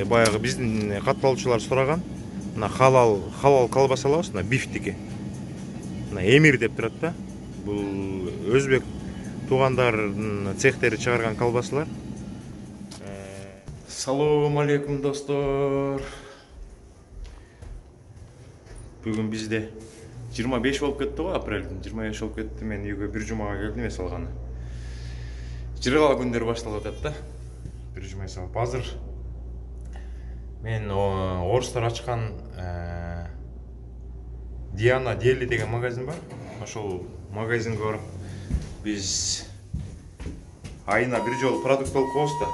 баягы биздин катталуучулар сураган. Мына халал колбаса алабыз, мына бифтики. Мына эмир деп турат да. Бул өзбек туугандардын цехтери чыгарган колбасалар. Салам алейкум достор. Бүгүн бизде 25 болуп кетти го, апрелдин 25 болуп кетти. Мен үйгө бир жумага келдим эс алганы. Жыргала күндөр башталып атат да. Бир жума салып азыр мен орустар ачкан Диана Дели деген магазин бар. Ошол магазинге барып биз айына бир жолу продукт алып коебуз да.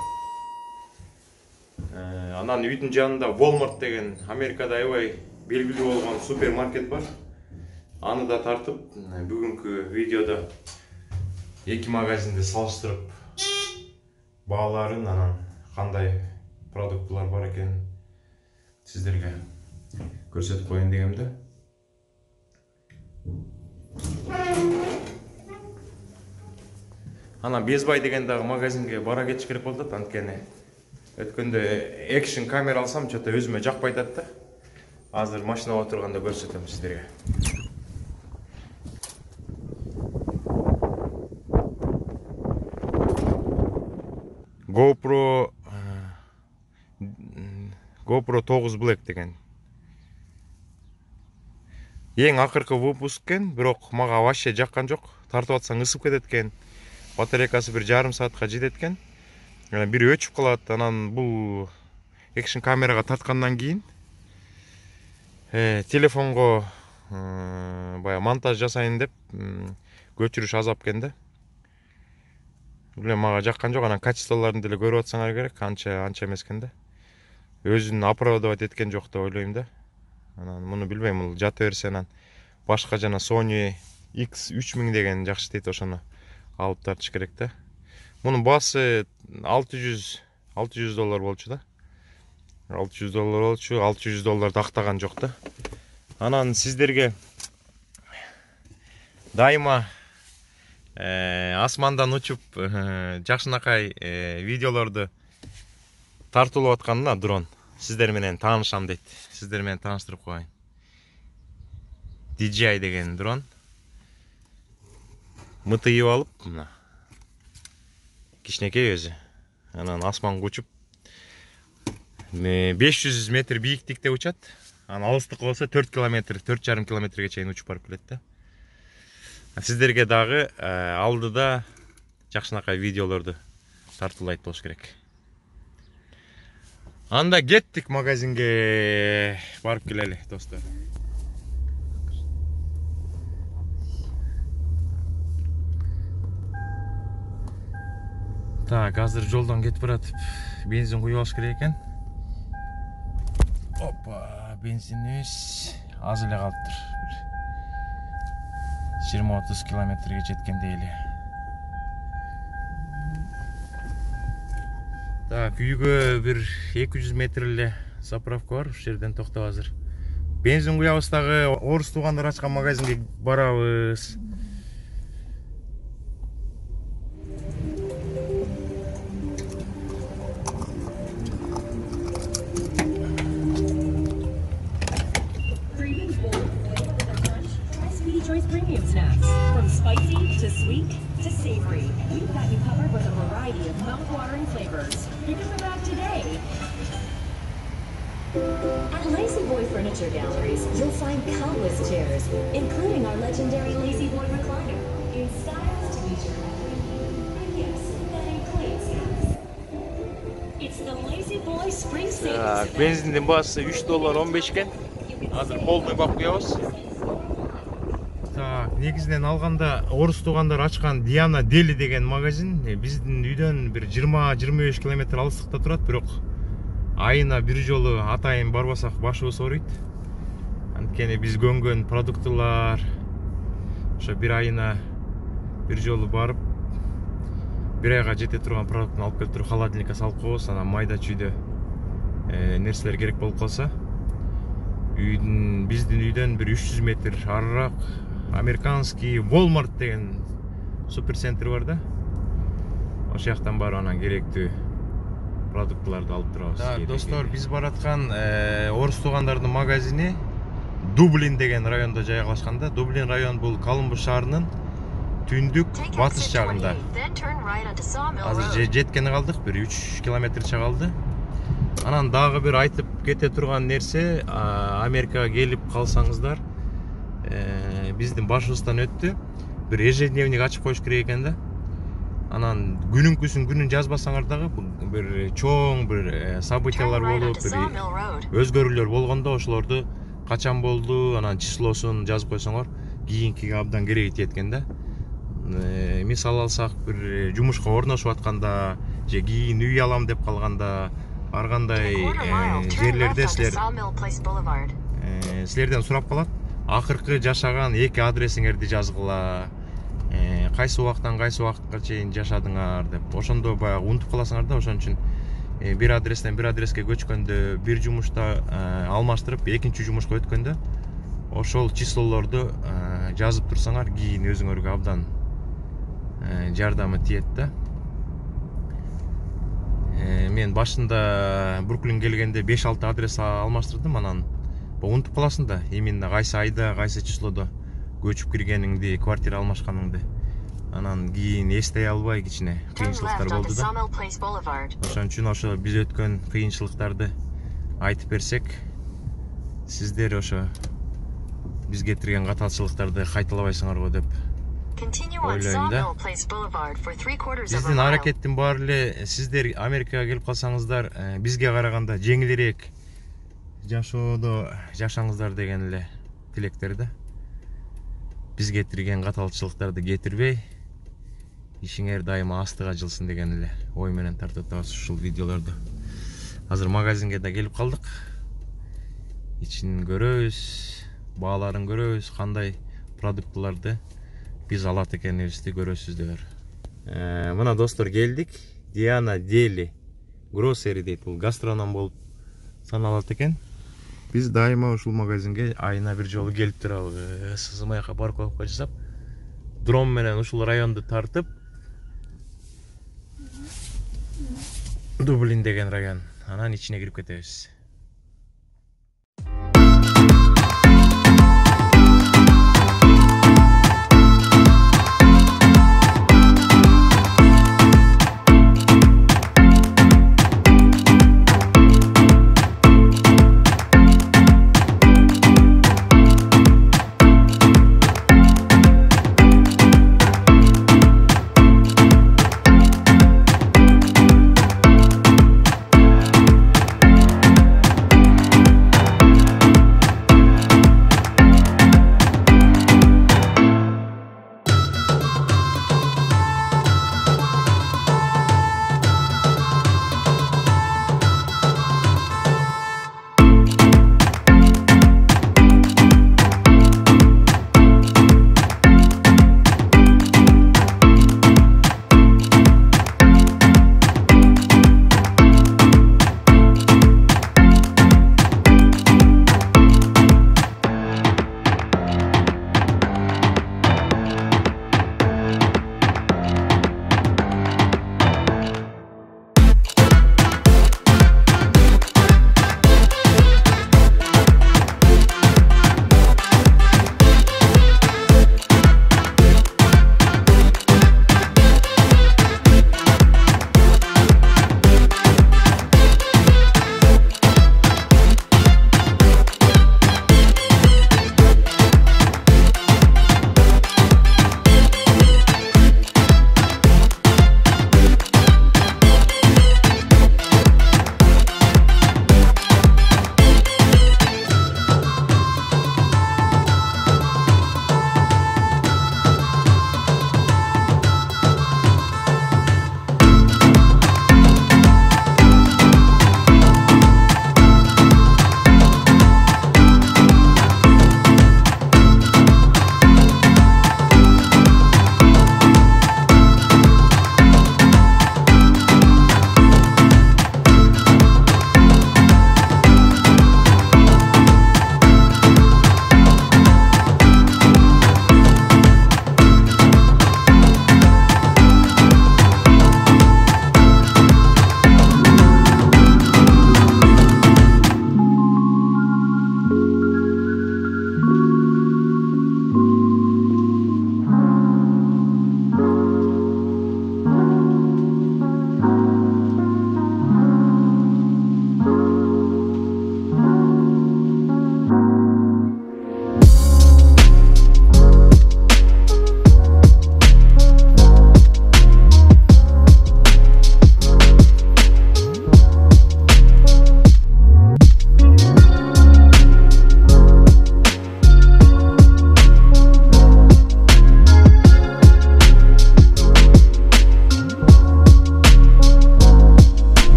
Анан үйдүн жанында Walmart деген Америкада аябай белгилүү болгон супермаркет бар. Аны да тартып, бүгүнкү видеодо эки магазинди салыштырып бааларын, анан кандай продуктлар бар экенин сиздерге көрсөтүп коеюн дегем да. Анан Безбай деген дагы магазинге бара кетиш керек болуп атат, анткени өткөндө экшн камера алсам, чөтө өзүмө жакпай атат да. Азыр машинага отурганда көрсөтөм сиздерге. GoPro 9 Black деген. Эң акыркы выпуск экен, бирок мага вообще жаккан жок. Тартып атсаң ысып кетет экен. Батарейкасы 1,5 саатка жетет экен. Бири өчүп калат. Анан бул экшн камерага тарткандан кийин телефонго бая монтаж жасайын деп көчүрүш азап экен да. Билем, мага жаккан жок. Анан качестволорун деле көрүп атсаңар керек, анча эмес экен да. Өзүн оправдовать эткен жок деп ойлойм да. Анан муну билбейм, бул жата берсе анан башка жана Sony X3000 деген жакшы дейт, ошону алып тартыш керек да. Мунун баасы $600 болчу да. $600 болчу, $600 актаган жок да. Анан сиздерге дайыма асмандан учуп жакшынакай видеолорду тартылып атканына дрон сиздер менен таанышам дейт. Сиздер менен тааныштырып коеюн. DJI деген дрон. Мытыйып алып, мына кичинекей өзү. Анан асманга учуп 500 метр бийиктикте учат. Анан алыстык болсо 4 километр, 4,5 километрге чейин учуп барып келет да. Сиздерге дагы алдыда жакшынакай видеолорду тартуулайт болуш керек. Анда кеттик магазинге барып келели, достор. Так, азыр жолдон кетип баратып, бензин куюп алыш керек экен. Опа, бензинибиз аз эле калыптыр. 20-30 километрге жеткендей эле. Так, үйгө бир 200 метр эле заправка бар, ушул жерден токтоп азыр бензин куябыз, дагы орус туугандар ачкан магазинге барабыз. Choice premium snacks, from spicy to sweet to savory. We've got you covered with a variety of mouth-watering flavors. Pick up a bag today. At Lazy Boy Furniture Galleries, you'll find countless chairs, including our legendary Lazy Boy recliner, in styles to meet your every need. And yes, that includes gas. It's the Lazy Boy Spring Savings. Benzinin baası $3.15 eкен. Азыр полный бак куябыз. Негизинен алганда орус туугандар ачкан Диана Дели деген магазин биздин үйдөн бир 20-25 километр алыстыкта турат, бирок айына бир жолу атайын барбасак башыбыз ооруйт. Анткени биз көнгөн продуктылар ошо бир айына бир жолу барып бир айга жете турган продуктун алып келип туруп холодильникке салып коебуз. Анан майда чүйдө нерселер керек болуп калса, биздин үйдөн бир 300 метр арыраак американский Walmart деген суперцентр бар да. Ошол жактан барып анан керектүү продуктыларды алып турабыз. Да, достор, биз бараткан орус туугандардын магазини Дублин деген районда жайгашканда. Дублин район бул Колумбус шаарынын түндүк батыш жагында. Азыр жеткени калдык, бир 3 километрче калды. Анан дагы бир айтып кете турган нерсе, Америкага келип калсаңыздар, биздин башыбыздан өттү. Бир ежедневник ачып коюш керек экен да. Анан күнүн жазбасаңар дагы бир чоң бир событиялар болуп, бир өзгөрүүлөр болгондо ошолорду качан болду, анан числосун жазып койсоңор, кийинкиге абдан кереги тиет экен да. Мисал алсак, бир жумушка орношуп атканда, же кийин үй алам деп калганда, ар кандай жерлерде силерден сурап калат. Акыркы жашаган 2 адресиңерди жазгыла. Кайсы убактан кайсы убакытка чейин жашадыңар деп. Ошондо баягы унутуп каласыңар да, ошон үчүн бир адрестен бир адреске көчкөндө, бир жумушта алмаштырып, экинчи жумушка өткөндө ошол числолорду жазып турсаңар, кийин өзүңөргө абдан жардамы тиет да. Мен башында Бруклин келгенде 5-6 адрес алмаштырдым, анан унутуп каласың да, именно кайсы айда, кайсы числодо көчүп киргениңди, квартира алмашканыңды. Анан кийин эстей албай кичине кыйынчылыктар болду да. Ошон үчүн ошо биз өткөн кыйынчылыктарды айтып берсек, сиздер ошо биз кетирген каталчылыктарды кайталабайсыңарбы деп ойлойм да. Биздин аракеттин баары эле сиздер Америкага келип калсаңыздар, бизге караганда жеңилирээк жашоодо жашаңыздар деген эле тилектер да. Биз кетирген каталчылыктарды кетирбей, ишиңер дайыма астыга жылсын деген эле ой менен тартып атабыз ушул видеолорду. Азыр магазинге да келип калдык. Ичин көрөбүз, бааларын көрөбүз, кандай продуктыларды биз алат экенибизди көрөсүздөр. Мына достор, келдик. Диана Дели Grocery дейт. Бул гастроном болуп саналат экен. Биз дайыма ушул магазинге айына бир жолу келип турабыз. Сызмайка парковка жасап, дрон менен ушул районду тартып, Дублин деген район, анан ичине кирип кетебиз.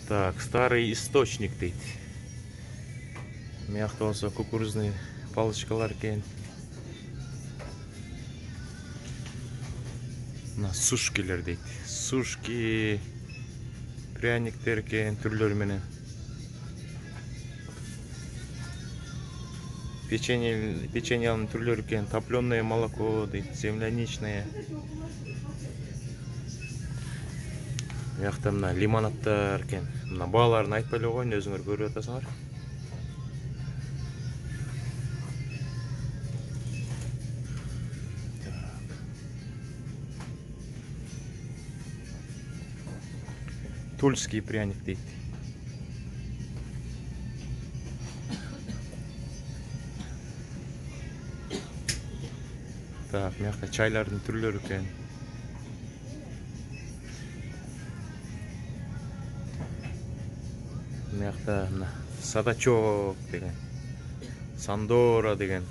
Так, старый источник дейт. Мыякта болсо кукурузный палочкалар экен. Мына сушкилер дейт. Сушки, пряниктер экен түрлөрү менен. Печеньянын түрлөрү экен. Топленое молоко дейт, земляничное. Мыякта мына лимонадтар экен. Мына бааларын айтпай эле коеюн, өзүңөр көрүп атасыңар. Тульский пряник дейт. Так, мыякта чайлардын түрлөрү экен. Мыякта мына садачок деген, сандора деген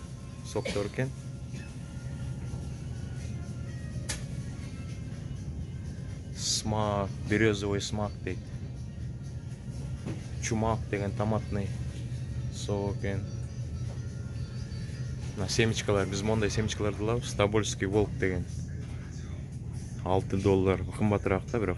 соктор экен. Смак, березовый смак дейт. Чумак деген томатный сок экен. Мына семечкалар, биз мондай семечкаларды алабыз. Тобольский волк деген. $6, кымбатыраак да бирок.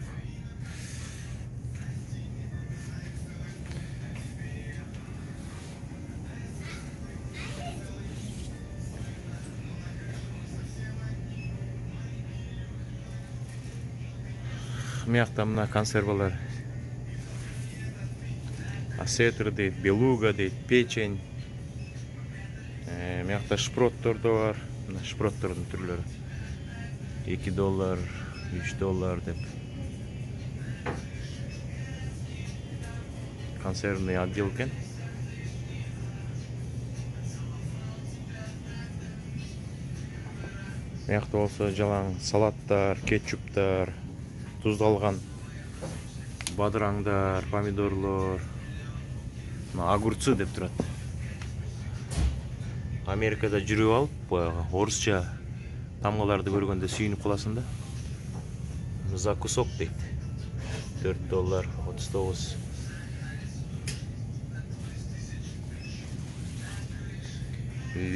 Мыякта мына консервалар. Осетр дейт, белуга дейт, печень. Мыякта шпроттор да бар. Мына шпроттордун түрлөрү. $2, $3 деп. Консервный отдел экен. Мыякта болсо жалаң салаттар, кетчуптар, туздалган бадыраңдар, помидорлор, огурцы деп турат. Америкада жүрүп алып, баягы орусча тамгаларды көргөндө сүйүнүп каласың да. Закусок дейт. $4.39.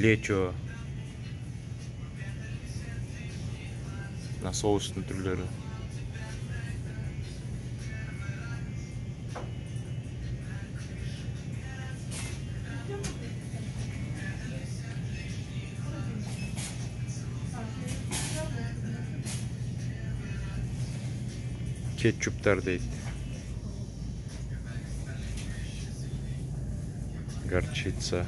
Лечо. На соустун түрлөрү. Кетчуптар дейт. Горчица.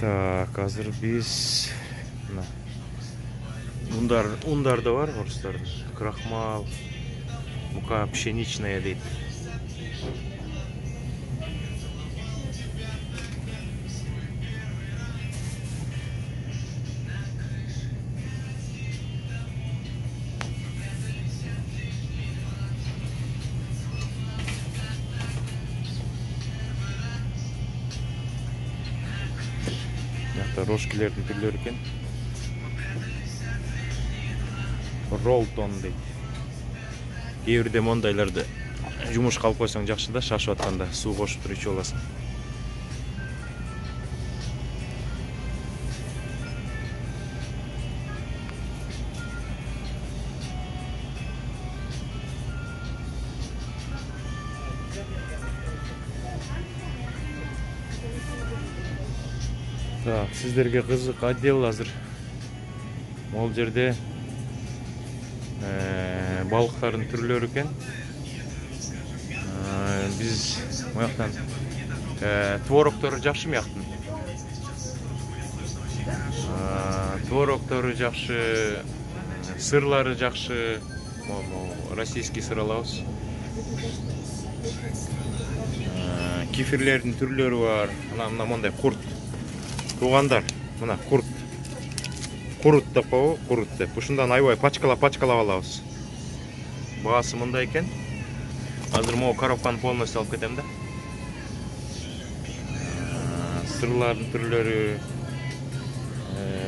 Так, азыр биз ундар да бар орустардын. Крахмал, мука пшеничная дейт. Рожкилердин түрлөрү экен. Ролтон дейт. Кээ бирде мондайларды жумушка алып койсоң жакшы да, шашып атканда суу кошуп туруп ичип аласың. Так, сиздерге кызык отдел азыр. Могул жерде балыктардын түрлөрү экен. Биз мыяктан творогтору жакшы мыяктын. Творогтору жакшы, сырлары жакшы. Российский сыр алабыз. Кефирлердин түрлөрү бар. Мына мондай курт. Туғандар, мына курт деп коебу, курт деп. Ушундан аябай пачкалап алабыз. Баасы мындай экен. Азыр могу коробканы полностью алып кетем да. сырлардын түрлөрү.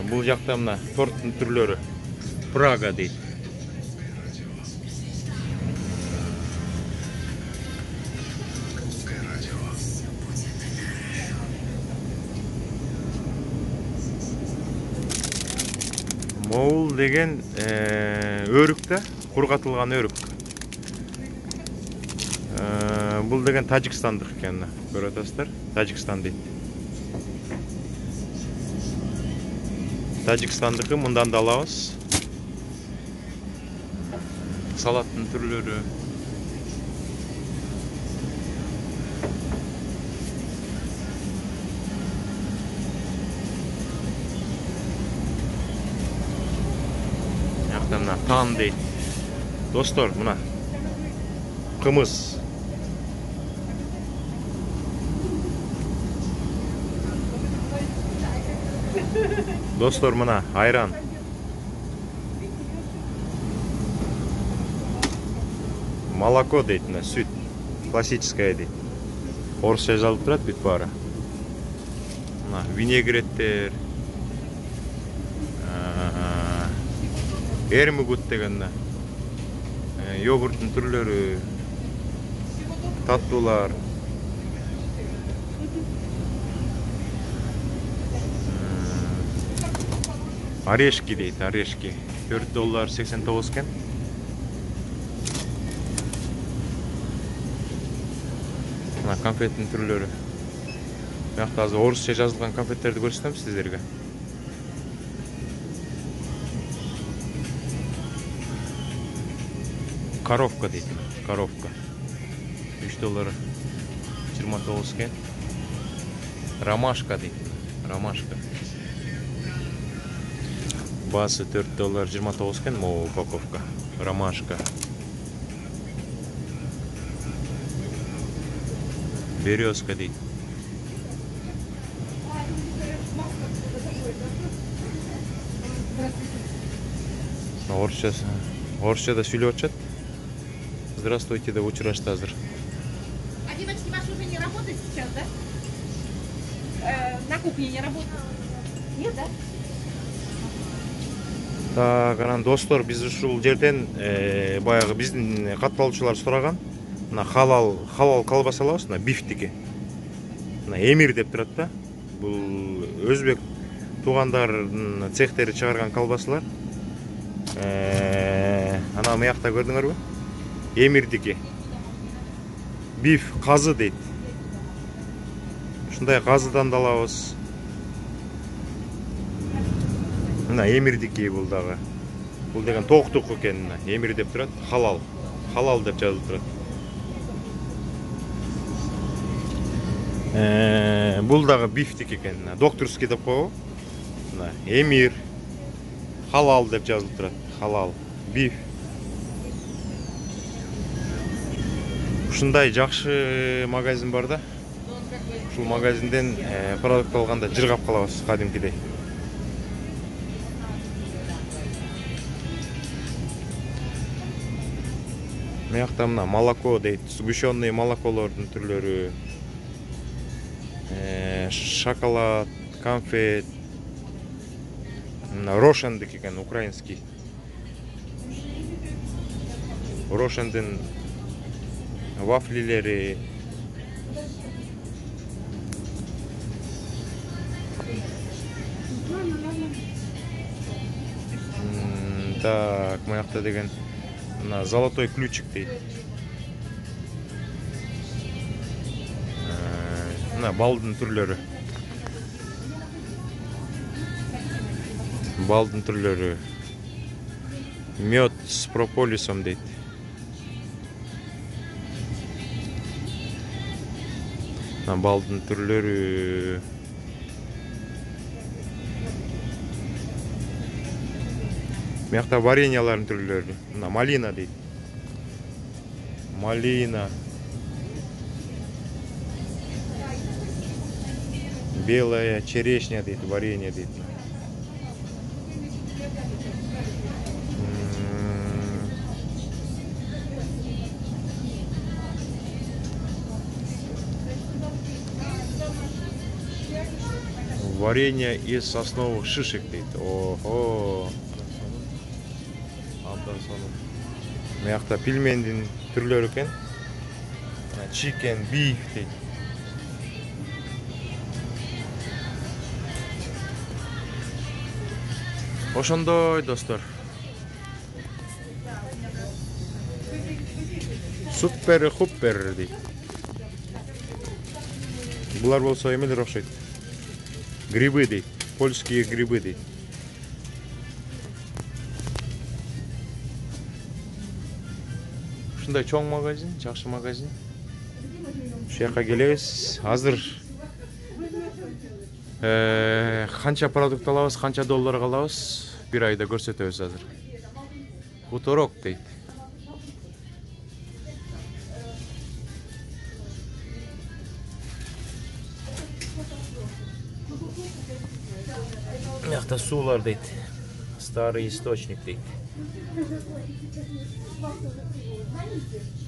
Бул жакта мына торттун түрлөрү. Прага дейт. Моул деген өрүк да, кургатылган өрүк. Бул деген Тажикстандык экен, көрүп атасыздар. Тажикстан дейт. Тажикстандыкы мындан да алабыз. Салаттын түрлөрү. Жакта мына тан дейт. Достор, мына кымыз. Достор, мына айран. Молоко дейт, мына сүт. Классическое дейт. Орысча жазылып турат бүт баары. Мына винегреттер. Эрмигут деген йогурттун түрлөрү, таттуулар. Орешки дейт, орешки. $4.89 экен. Мына конфеттин түрлөрү. Бuyakta азыр орусча жазылган конфеттерди көрсөтөм сиздерге. Коровка дейт, коровка. $3.29 экен. Ромашка дейт, ромашка. Басы $4.29 экен, могу упаковка. Ромашка. Березка дейт. Орысчада сүйлөп атышат. Здравствуйте, да учурашты азыр. Девочки, ваши уже не работают сейчас, да? На кухне не работают? Нет, да? Так, анан достор, биз ушул жерден баягы биздин катталуучулар сураган. Мына халал колбаса алабыз, мына бифтики. Мына эмир деп турат да. Бул өзбек туугандардын цехтери чыгарган колбасалар. Ана мыякта көрдүңөрбү? Эмирдики. Биф казы дейт. Ушундай казыдан да алабыз. Мына эмирдики бул дагы. Бул деген токтук экен, эмир деп турат, халал. Халал деп жазылып турат. Бул дагы бифтик экен, докторский деп коебу. Мына эмир, халал деп жазылып турат. Халал, биф. Ушундай жакшы магазин бар да. Ушул магазинден продукт алганда жыргап калабыз кадимкидей. Мыякта мына молоко дейт, сгущенный молоколордун түрлөрү. Шоколад, конфет. Рошендик экен, украинский. Рошендин вафлилери. Так, мыякта деген мына золотой ключик дейт. Мына балдын түрлөрү. Балдын түрлөрү. Мед с прополисом дейт. Мына балдын түрлөрү. Мыякта вареньялардын түрлөрү. Мына малина дейт. Малина. Белая черешня дейт, варенье дейт. Варенье из сосновых шишек дейді. Охо. Мыякта пельмендин түрлөрү экен. Chicken, beef дейді. Ошондой достор. Супер хупер дейді. Булар болсо эмелер окшойт. Грибы дейді. Польские грибы дейді. Ушундай чоң магазин, жакшы магазин. Ушул жака келебиз. Азыр канча продукт алабыз, канча долларга алабыз, бир айда көрсөтөбүз азыр. Хуторок дейт. Мыякта суулар дейт. Старый источник дейт.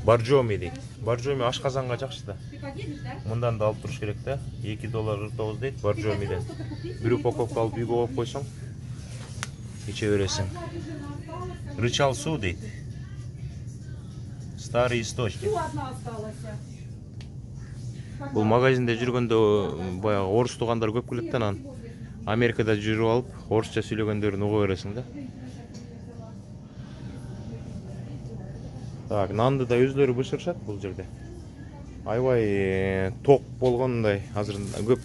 Боржоми дейт. Боржоми ашказанга жакшы да. Мындан да алып туруш керек да. $2 дейт боржомиден. Бир упаковка алып үйгө коюп койсоң, иче бересиң. Рычал суу дейт. Старый источник. Бул магазинде жүргөндө баягы орус туугандар көп келет да, анан Америкада жүрүп алып, орусча сүйлөгөндөрүн уга бересиң да. Так, нанды да өзлөрү бышырышат бул жерде. Аябай ток болгондой, азыр көп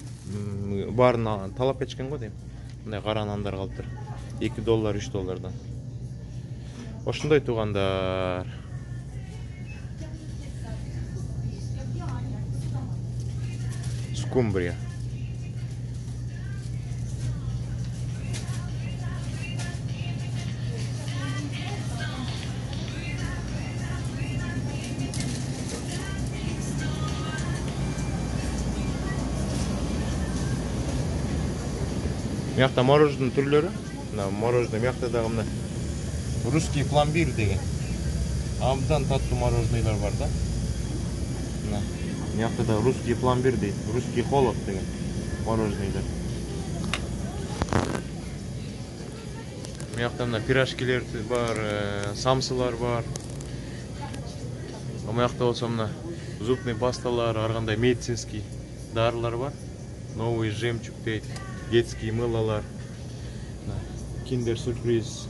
баарын талап кетишкен го дейм. Мындай кара нандар калыптыр. $2, $3. Ошондой туугандар. Скумбрия. Мыякта мороженый түрлөрү. Мына мороженый мыякта дагы мына русский пломбир деген. Абдан таттуу мороженыйлар бар да. Мына мыякта да русский пломбир дейт, русский холод деген мороженыйлар. Мыякта мына пирожкилер бар, самсылар бар. Мыякта болсо мына зубный пасталар, ар кандай медицинский дарылар бар. Новый жемчуг дейт. Детские мылалар, киндер сюрприз.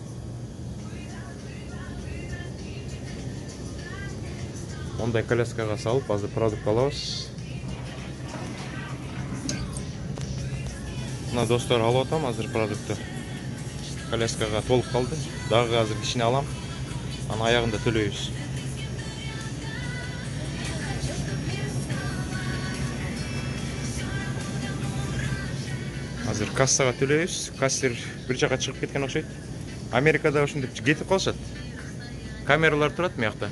Ондай коляскага салып, азыр продукт алабыз. Мына достор, алып атам азыр продуктты. Коляскага толуп калды. Дагы азыр кичине алам. Анын аягында төлөйбүз. Азыр кассага төлөйбүз. Кассир бир жака чыгып кеткен окшойт. Америкада ушинтип кетип калышат. Камералар турат мыякта.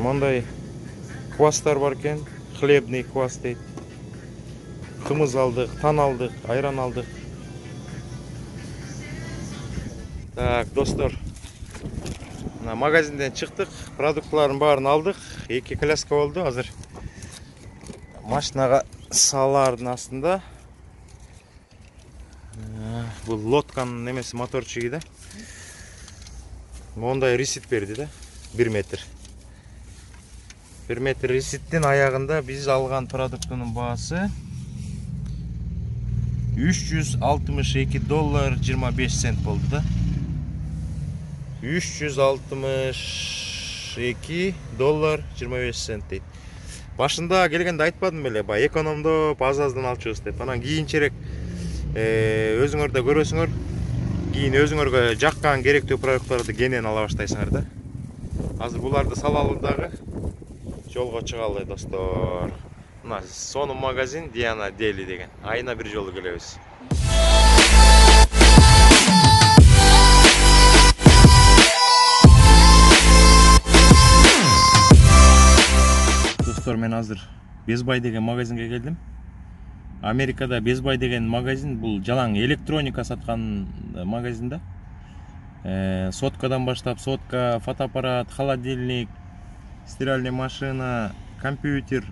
Мондай квастар бар экен. Хлебный квас дейт. Кымыз алдык, тан алдык, айран алдык. Так, достор. Мына магазинден чыктык, продуктлардын баарын алдык. 2 коляска болду. Азыр машинага салардын астында. Бул лодканын немеси моторчугу да. Мондай ресит берди да. 1 метр. 1 метр реситтин аягында биз алган продуктунун баасы $362.25 болду да. $362.25 дейт. Башында келгенде айтпадым беле, бай экономдоп аз-аздан алчубуз деп. Анан кийинчерээк өзүңөр да көрөсүңөр. Кийин өзүңөргө жаккан керектүү продукттарды кенен ала баштайсыңар да. Азыр буларды салалы дагы жолго чыгалы достор. Мына сонун магазин Диана Дели деген. Айына бир жолу келебиз. Достор, мен азыр Best Buy деген магазинге келдим. Америкада Best Buy деген магазин бул жалаң электроника саткан магазин да. Соткадан баштап сотка, фотоаппарат, холодильник, стиральная машина, компьютер,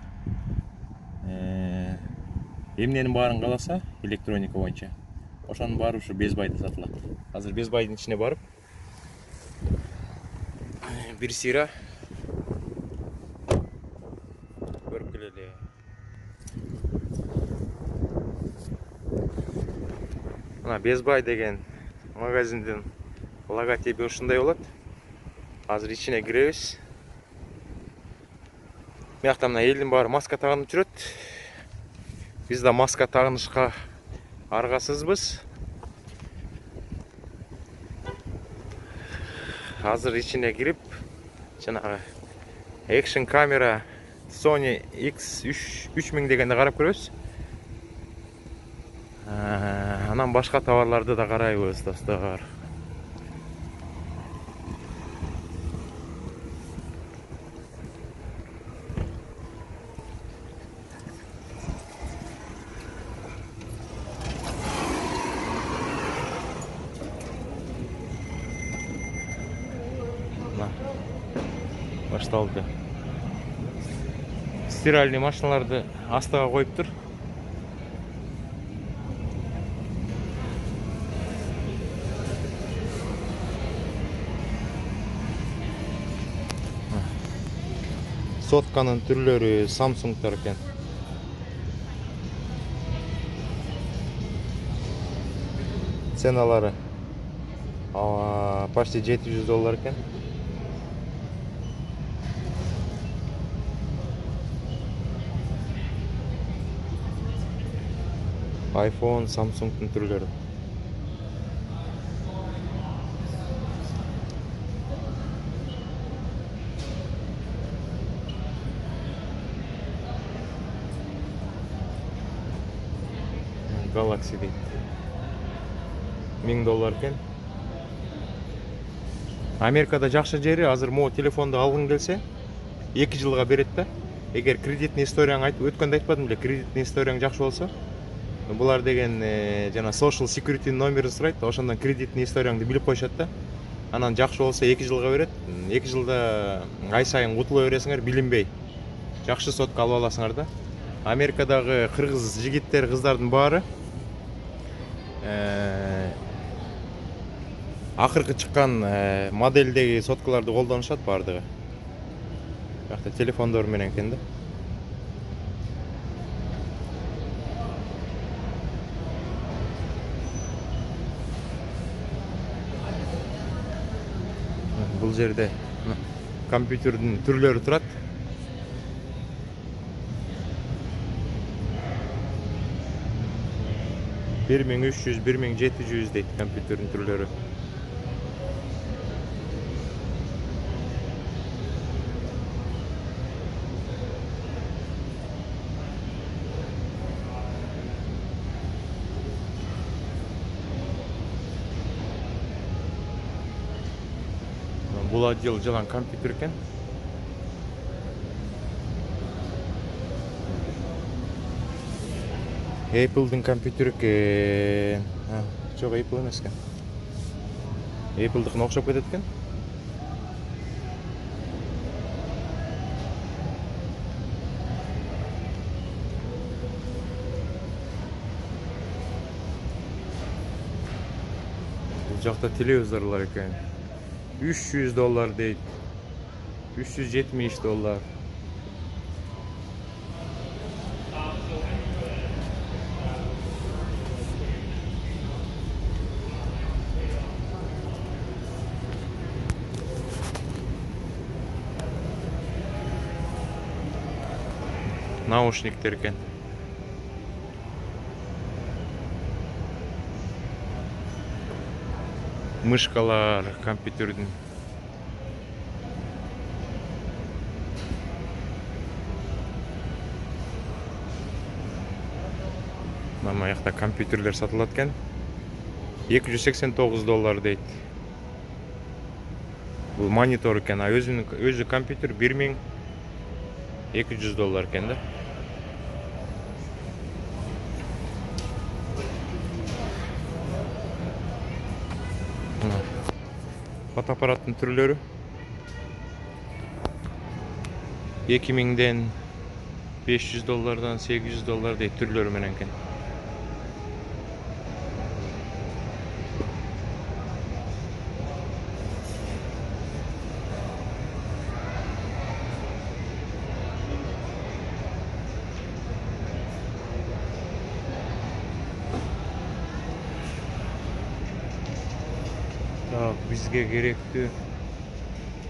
эмненин баарын кааласа электроника боюнча ошонун баары ушу Безбайда сатылат. Азыр Безбайдын ичине барып бир сыйра көрүп келели. Мына Безбай деген магазиндин логотипи ушундай болот. Азыр ичине киребиз. Биякта мына элдин баары маска тагынып жүрөт. Биз да маска тагынышка аргасызбыз. Азыр ичине кирип, жанагы экшн камера Sony X3000 дегенди карап көрөбүз. Анан башка товарларды да карайбыз, достор. Башталды. Стиральный машиналарды астыга коюптур. Сотканын түрлөрү Samsung'тар экен. Ценалары почти $700 экен. iPhone, Samsung'тун түрлөрү. Galaxy дейт. $1000 экен. Америкада жакшы жери, азыр могу телефонду алгың келсе, 2 жылга берет да. Эгер кредитный историяң айтып, өткөндө айтпадым эле, кредитный историяң жакшы болсо, булар деген жана social security номерин сурайт, ошондон кредитный историяңды билип коюшат да. Анан жакшы болсо 2 жылга берет. 2 жылда ай сайын кутула бересиңер, билинбей. Жакшы сотка алып аласыңар да. Америкадагы кыргыз жигиттер, кыздардын баары акыркы чыккан модельдеги соткаларды колдонушат баардыгы. Бакта телефондор менен экен да. Бул жерде компьютердин түрлөрү турат. $1300, $1700 дейт компьютердин түрлөрү. Бул отдел жалаң компьютер экен. Apple'дын компьютери экен. Жок, Apple эмес экен. Apple'дыкына окшоп кетет экен. Бул жакта телевизорлор экен. $300 дейт. $370. Наушниктер экен. Мышкалар компьютердин. Мына жакта компьютерлер сатылат экен. $289 дейт. Бул монитор экен, а өзү компьютер $1200 экен да. Фотоаппараттын түрлөрү 2000ден $500'dan $800 deyt türlörü menenken. Так, bizge gerekli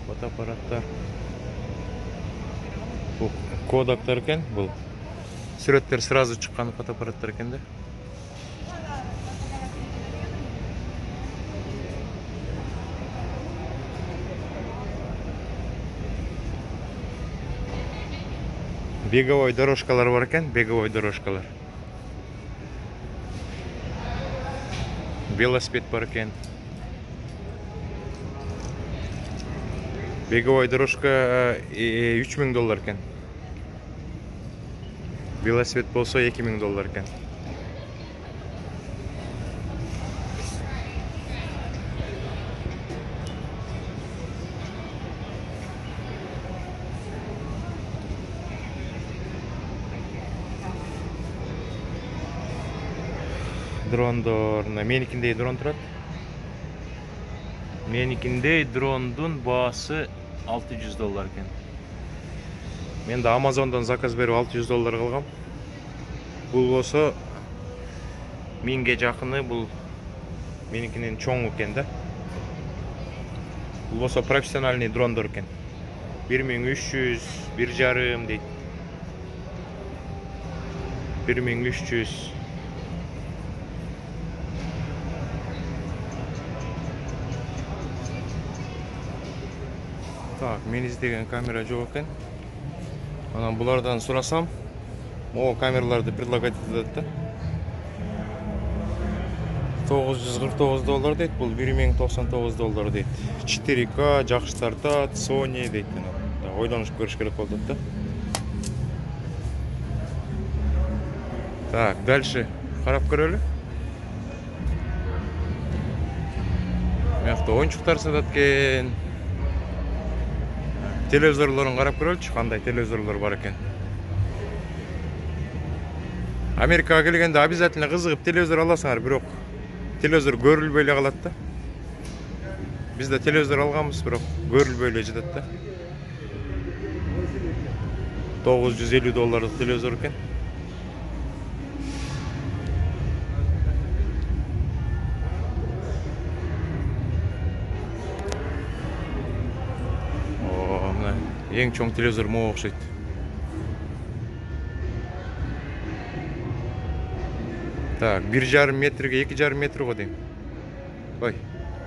fotoaparatlar. Bu Kodaklar eкен, бұл сүреттер сразу шыққан фотоаппараттар екен да. Беговой дорожкалар бар екен, беговой дорожкалар. Велосипед бар екен. Беговой дорожка $3000 екен. Велосипед болса $2000 екен. Дрондор, менікіндей дрон тұрады. Менікіндей дрондың бағасы $600 екен. Мен де Amazon'dan заказ беріп $600 қалғам. Бұл болса 1000-ге жақыны, бұл менікінен чоң екен да. Бұл болса профессиональный дрондор екен. 1300, 1,5 дейді. 1300. Так, мен іздеген камера жоқ екен. Анан бұлардан сұрасам, о камераларды предлагать етеді. $949 дейді, бұл $1099 дейді. 4K, жақсы тартады, Sony дейді. Ойланышып көріш керек болды да. Так, дальше қарап көрелі. Маяқта ойыншықтар сатады екен. Телевизорларын қарап көрелікші, қандай телевизорлар бар екен. Америкаға келгенде обязательно қызығып телевизор аласыңар, бирок телевизор көрілбейлі қалады да. Біз де телевизор алғанбыз, бирок көрілбейлі жетеді да. $950 телевизор екен. Ең чоң телевизор моға ұқсайды. Так, 1,5 метрге 2,5 метр ғой дейм. Ой,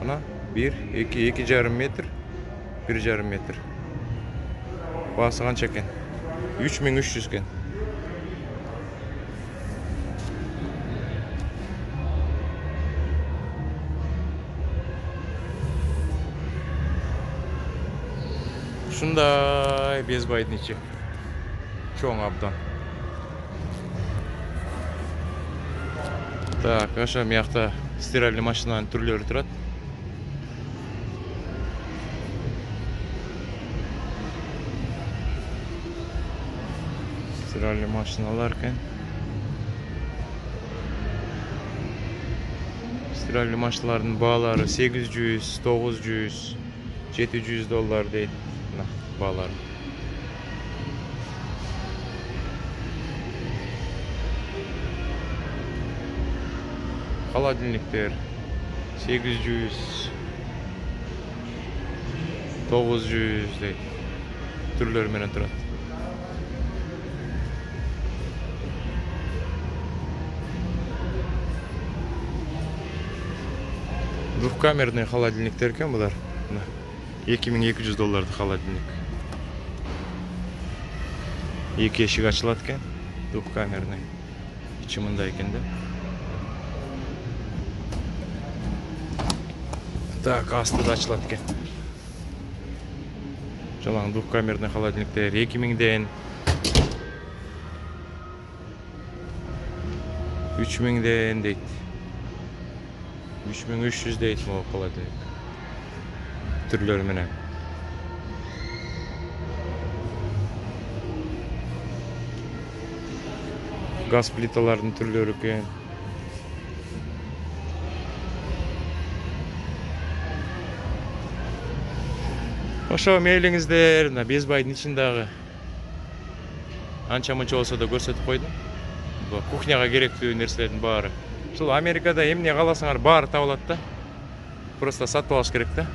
ана 1, 2, 2,5 метр, 1,5 метр. Басы қанша екен? 3300 екен. Шундай безбайдничек. Чоң абдан. Так, аша мияқта стиральный машинаның түрлері тұрады. Стиральный машиналар екен. Стиральный машиналардың бағалары $800, $900, $700 дейді. Bağlar. Холодильниктер 800, 900 deydi. Türleri menen turат. Двухкамерный холодильниктер екен бұлар. $2200 холодильник. Екі ешік açылады екен, двухкамерный. İçi мындай екен да. Так, асты да açылады екен. Жалаң двухкамерный холодильниктер 2000-ден 3000-ден дейді. 3300 дейді бұл холодильник. Түрлері менен. Gaz плиталардын түрлөрү экен. Ошо мейлиңиздер, мына Безбайдын ичиндагы анча мынча болсо да көрсөтүп койдум. Бул кухняга керектүү нерселердин баары. Ушул Америкада эмне кааласаңар баары табылат да. Просто сатып алыш керек да.